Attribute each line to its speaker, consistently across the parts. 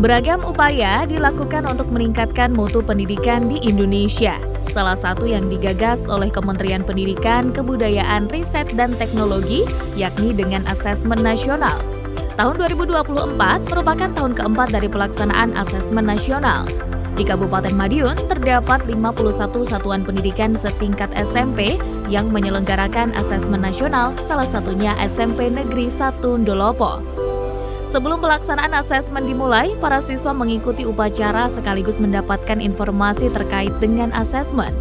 Speaker 1: Beragam upaya dilakukan untuk meningkatkan mutu pendidikan di Indonesia. Salah satu yang digagas oleh Kementerian Pendidikan, Kebudayaan, Riset, dan Teknologi, yakni dengan asesmen nasional. Tahun 2024 merupakan tahun keempat dari pelaksanaan asesmen nasional. Di Kabupaten Madiun terdapat 51 satuan pendidikan setingkat SMP yang menyelenggarakan asesmen nasional, salah satunya SMP Negeri 1 Ndolopo. Sebelum pelaksanaan asesmen dimulai, para siswa mengikuti upacara sekaligus mendapatkan informasi terkait dengan asesmen.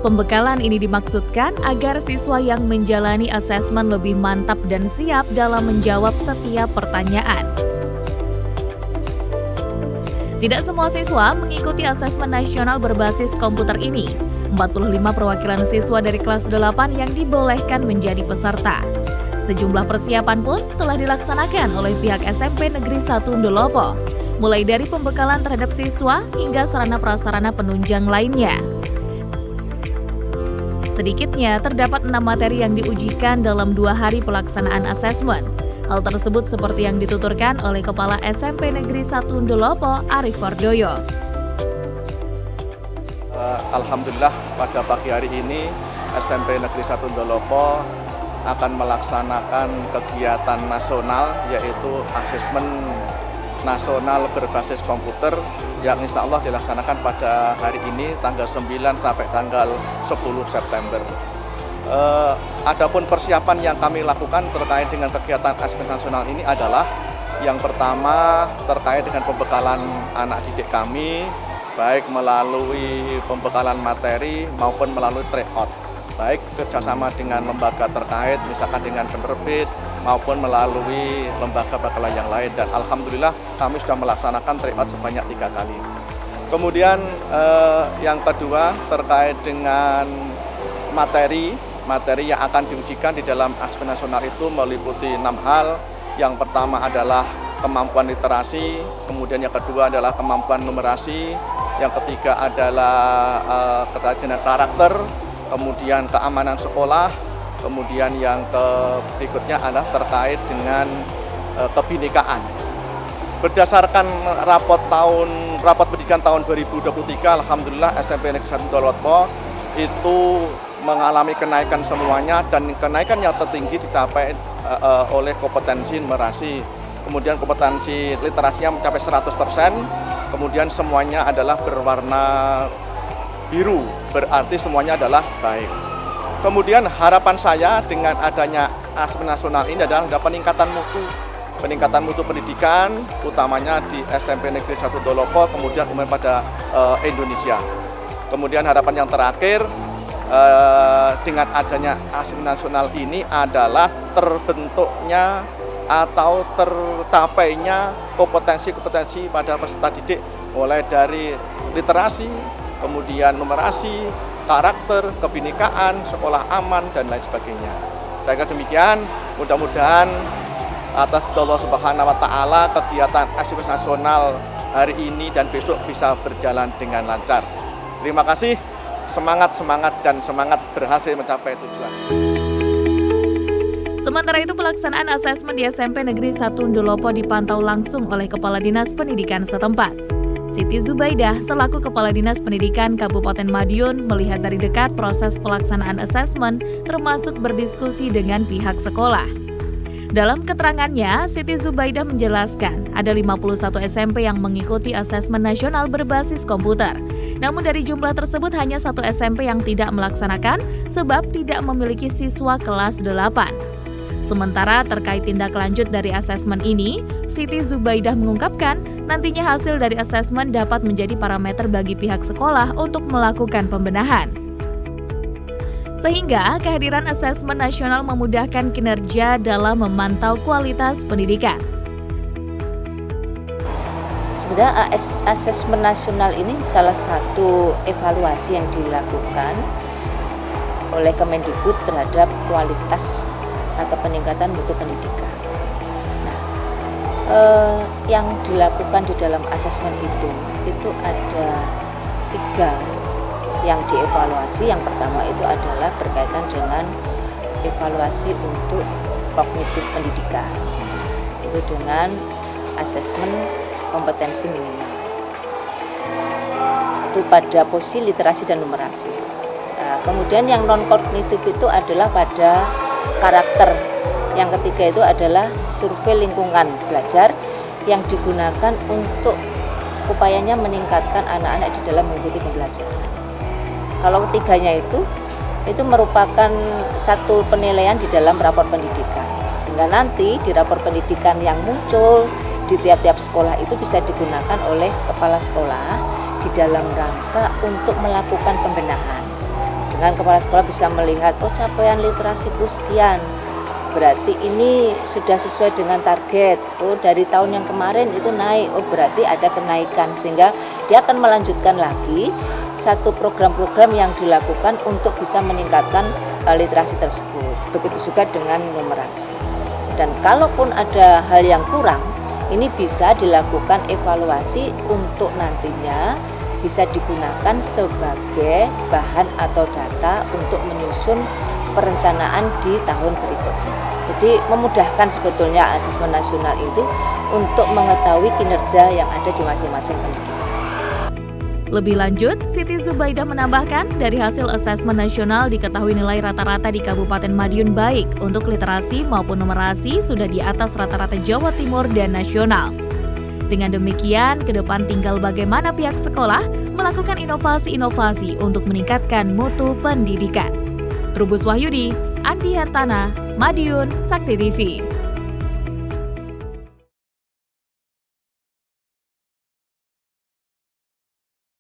Speaker 1: Pembekalan ini dimaksudkan agar siswa yang menjalani asesmen lebih mantap dan siap dalam menjawab setiap pertanyaan. Tidak semua siswa mengikuti asesmen nasional berbasis komputer ini. 45 perwakilan siswa dari kelas 8 yang dibolehkan menjadi peserta. Sejumlah persiapan pun telah dilaksanakan oleh pihak SMP Negeri 1 Ndolopo, mulai dari pembekalan terhadap siswa hingga sarana-prasarana penunjang lainnya. Sedikitnya terdapat 6 materi yang diujikan dalam 2 hari pelaksanaan asesmen. Hal tersebut seperti yang dituturkan oleh Kepala SMP Negeri 1 Ndolopo, Arif Wardoyo.
Speaker 2: Alhamdulillah pada pagi hari ini SMP Negeri 1 Ndolopo akan melaksanakan kegiatan nasional, yaitu asesmen nasional berbasis komputer yang insya Allah dilaksanakan pada hari ini tanggal 9 sampai tanggal 10 September. Adapun persiapan yang kami lakukan terkait dengan kegiatan asesmen nasional ini adalah yang pertama terkait dengan pembekalan anak didik kami, baik melalui pembekalan materi maupun melalui tryout, baik kerjasama dengan lembaga terkait, misalkan dengan penerbit, maupun melalui lembaga yang lain. Dan alhamdulillah kami sudah melaksanakan tryout sebanyak 3 kali. Kemudian yang kedua terkait dengan materi yang akan diujikan di dalam asesmen nasional itu meliputi 6 hal. Yang pertama adalah kemampuan literasi, kemudian yang kedua adalah kemampuan numerasi, yang ketiga adalah terkait dengan karakter, kemudian keamanan sekolah, kemudian yang berikutnya adalah terkait dengan kebinekaan. Berdasarkan rapot pendidikan tahun 2023, alhamdulillah SMP Negeri 1 Ndolopo itu mengalami kenaikan semuanya, dan kenaikan yang tertinggi dicapai oleh kompetensi numerasi. Kemudian kompetensi literasinya mencapai 100%, kemudian semuanya adalah berwarna biru, berarti semuanya adalah baik. Kemudian harapan saya dengan adanya asesmen nasional ini adalah ada peningkatan mutu pendidikan, utamanya di SMP Negeri 1 Ndolopo, kemudian umumnya pada Indonesia. Kemudian harapan yang terakhir dengan adanya asesmen nasional ini adalah terbentuknya atau tercapainya kompetensi pada peserta didik, mulai dari literasi, kemudian numerasi, karakter, kebinekaan, sekolah aman, dan lain sebagainya. Saya kira demikian, mudah-mudahan atas Allah Subhanahu wa Ta'ala kegiatan asesmen nasional hari ini dan besok bisa berjalan dengan lancar. Terima kasih, semangat dan semangat berhasil mencapai tujuan.
Speaker 1: Sementara itu pelaksanaan asesmen di SMP Negeri 1 Ndolopo dipantau langsung oleh Kepala Dinas Pendidikan setempat. Siti Zubaidah selaku Kepala Dinas Pendidikan Kabupaten Madiun melihat dari dekat proses pelaksanaan asesmen termasuk berdiskusi dengan pihak sekolah. Dalam keterangannya, Siti Zubaidah menjelaskan ada 51 SMP yang mengikuti asesmen nasional berbasis komputer. Namun dari jumlah tersebut hanya 1 SMP yang tidak melaksanakan sebab tidak memiliki siswa kelas 8. Sementara terkait tindak lanjut dari asesmen ini, Siti Zubaidah mengungkapkan nantinya hasil dari asesmen dapat menjadi parameter bagi pihak sekolah untuk melakukan pembenahan. Sehingga kehadiran asesmen nasional memudahkan kinerja dalam memantau kualitas pendidikan.
Speaker 3: Sebenarnya asesmen nasional ini salah satu evaluasi yang dilakukan oleh Kemendikbud terhadap kualitas atau peningkatan mutu pendidikan. Nah, yang dilakukan di dalam asesmen itu ada 3 yang dievaluasi. Yang pertama itu adalah berkaitan dengan evaluasi untuk kognitif pendidikan, itu dengan asesmen kompetensi minimal. Itu pada posisi literasi dan numerasi. Nah, kemudian yang non kognitif itu adalah pada karakter. Yang ketiga itu adalah survei lingkungan belajar yang digunakan untuk upayanya meningkatkan anak-anak di dalam mengikuti pembelajaran. Kalau ketiganya itu merupakan satu penilaian di dalam rapor pendidikan. Sehingga nanti di rapor pendidikan yang muncul di tiap-tiap sekolah itu bisa digunakan oleh kepala sekolah di dalam rangka untuk melakukan pembenahan. Dengan kepala sekolah bisa melihat, oh capaian literasiku sekian, berarti ini sudah sesuai dengan target. Oh dari tahun yang kemarin itu naik, oh berarti ada kenaikan, sehingga dia akan melanjutkan lagi satu program-program yang dilakukan untuk bisa meningkatkan literasi tersebut. Begitu juga dengan numerasi. Dan kalaupun ada hal yang kurang, ini bisa dilakukan evaluasi untuk nantinya bisa digunakan sebagai bahan atau data untuk menyusun perencanaan di tahun berikutnya. Jadi memudahkan sebetulnya asesmen nasional itu untuk mengetahui kinerja yang ada di masing-masing pendidikan.
Speaker 1: Lebih lanjut, Siti Zubaidah menambahkan, dari hasil asesmen nasional diketahui nilai rata-rata di Kabupaten Madiun baik untuk literasi maupun numerasi sudah di atas rata-rata Jawa Timur dan nasional. Dengan demikian, ke depan tinggal bagaimana pihak sekolah melakukan inovasi-inovasi untuk meningkatkan mutu pendidikan. Trubus Wahyudi, Andi Hartana, Madiun, Sakti TV.